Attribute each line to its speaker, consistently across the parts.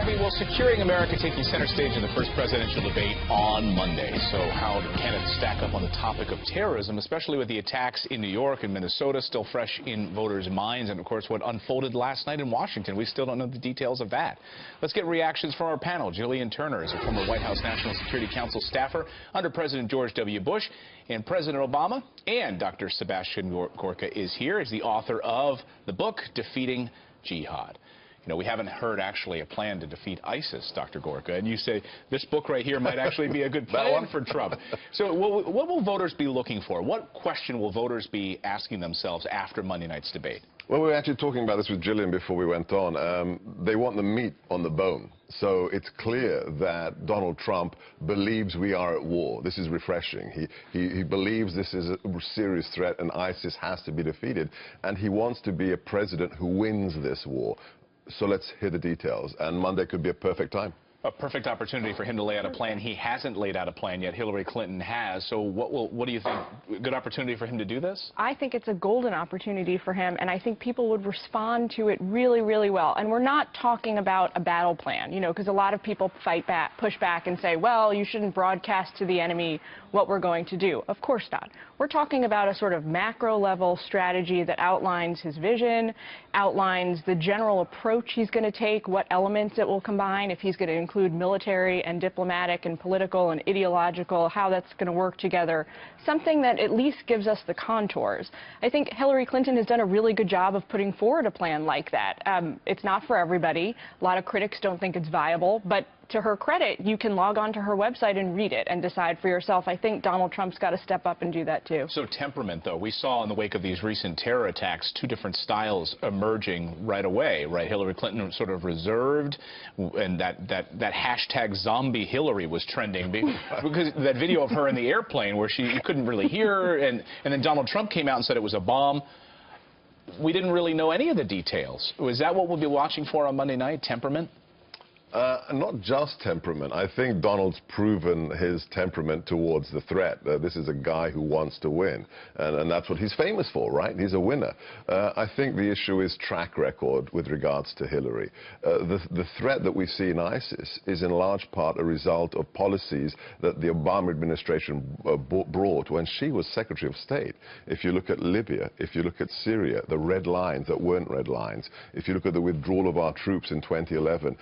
Speaker 1: Abby, well, securing America taking center stage in the first presidential debate on Monday. So how do candidates stack up on the topic of terrorism, especially with the attacks in New York and Minnesota still fresh in voters' minds, and, of course, what unfolded last night in Washington? We still don't know the details of that. Let's get reactions from our panel. Gillian Turner is a former White House National Security Council staffer under President George W. Bush and President Obama. And Dr. Sebastian Gorka is here. He's the author of the book, Defeating Jihad. You know, we haven't heard actually a plan to defeat ISIS, Dr. Gorka, and you say this book right here might actually be a good plan for Trump. So what will voters be looking for? What question will voters be asking themselves after Monday night's debate?
Speaker 2: Well, we were actually talking about this with Gillian before we went on. They want the meat on the bone. So it's clear that Donald Trump believes we are at war. This is refreshing. He believes this is a serious threat and ISIS has to be defeated. And he wants to be a president who wins this war. So let's hear the details. And Monday could be a perfect time. A
Speaker 1: perfect opportunity for him to lay out a plan. He hasn't laid out a plan yet. Hillary Clinton has. So what do you think? Good opportunity for him to do this?
Speaker 3: I think it's a golden opportunity for him, and I think people would respond to it really, really well. And we're not talking about a battle plan, you know, because a lot of people push back and say, well, you shouldn't broadcast to the enemy what we're going to do. Of course not. We're talking about a sort of macro-level strategy that outlines his vision, outlines the general approach he's going to take, what elements it will combine, if he's going to include military and diplomatic and political and ideological, how that's going to work together, something that at least gives us the contours. I think Hillary Clinton has done a really good job of putting forward a plan like that. It's not for everybody. A lot of critics don't think it's viable, but to her credit, you can log on to her website and read it and decide for yourself. I think Donald Trump's got to step up and do that, too.
Speaker 1: So temperament, though. We saw in the wake of these recent terror attacks two different styles emerging right away, right? Hillary Clinton was sort of reserved, and that hashtag zombie Hillary was trending because that video of her in the airplane where you couldn't really hear her, and then Donald Trump came out and said it was a bomb. We didn't really know any of the details. Was that what we'll be watching for on Monday night, temperament?
Speaker 2: Not just temperament. I think Donald's proven his temperament towards the threat. This is a guy who wants to win, and that's what he's famous for, right? He's a winner. I think the issue is track record with regards to Hillary. The threat that we see in ISIS is in large part a result of policies that the Obama administration brought when she was Secretary of State. If you look at Libya, if you look at Syria, the red lines that weren't red lines, if you look at the withdrawal of our troops in 2011,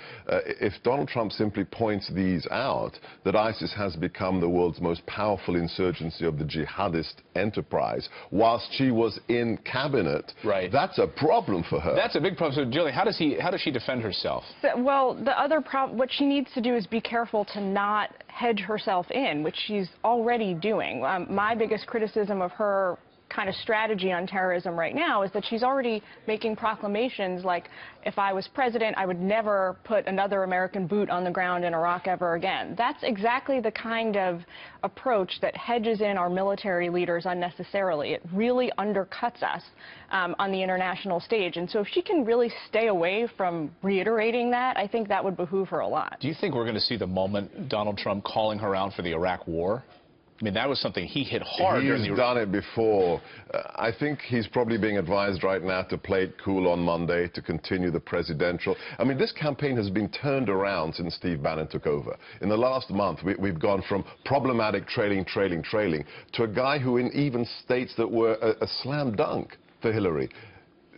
Speaker 2: if Donald Trump simply points these out, that ISIS has become the world's most powerful insurgency of the jihadist enterprise, whilst she was in cabinet, right, that's a problem for her.
Speaker 1: That's a big problem. So, Gillian, how does she defend herself?
Speaker 3: Well, the other problem, what she needs to do is be careful to not hedge herself in, which she's already doing. My biggest criticism of her kind of strategy on terrorism right now is that she's already making proclamations like, if I was president, I would never put another American boot on the ground in Iraq ever again. That's exactly the kind of approach that hedges in our military leaders unnecessarily. It really undercuts us on the international stage. And so if she can really stay away from reiterating that, I think that would behoove her a lot.
Speaker 1: Do you think we're going to see the moment Donald Trump calling her out for the Iraq war? I mean, that was something he hit hard.
Speaker 2: He's done it before. I think he's probably being advised right now to play it cool on Monday, to continue the presidential. I mean, this campaign has been turned around since Steve Bannon took over. In the last month, we've gone from problematic trailing, to a guy who in even states that were a slam dunk for Hillary,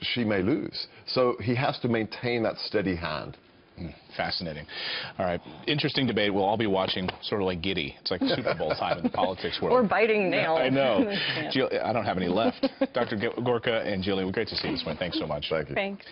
Speaker 2: she may lose. So he has to maintain that steady hand.
Speaker 1: Fascinating. All right. Interesting debate. We'll all be watching sort of like giddy. It's like Super Bowl time in the politics world.
Speaker 3: Or biting nails.
Speaker 1: I know. I don't have any left. Dr. Gorka and Gillian, great to see you this morning. Thanks so much.
Speaker 2: Thank you.
Speaker 3: Thanks.